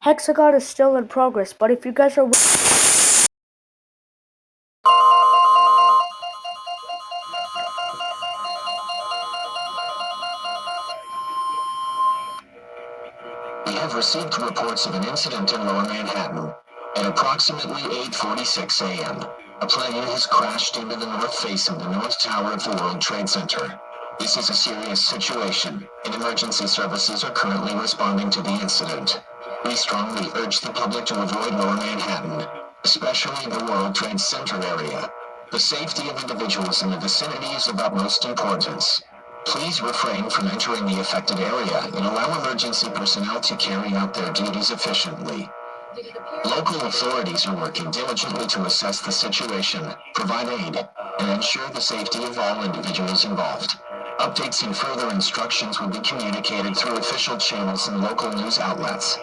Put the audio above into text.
Hexagon is still in progress, but if you guys are We have received reports of an incident in Lower Manhattan. At approximately 8:46 a.m., a plane has crashed into the north face of the North Tower of the World Trade Center. This is a serious situation, and emergency services are currently responding to the incident. We strongly urge the public to avoid Lower Manhattan, especially the World Trade Center area. The safety of individuals in the vicinity is of utmost importance. Please refrain from entering the affected area and allow emergency personnel to carry out their duties efficiently. Local authorities are working diligently to assess the situation, provide aid, and ensure the safety of all individuals involved. Updates and further instructions will be communicated through official channels and local news outlets.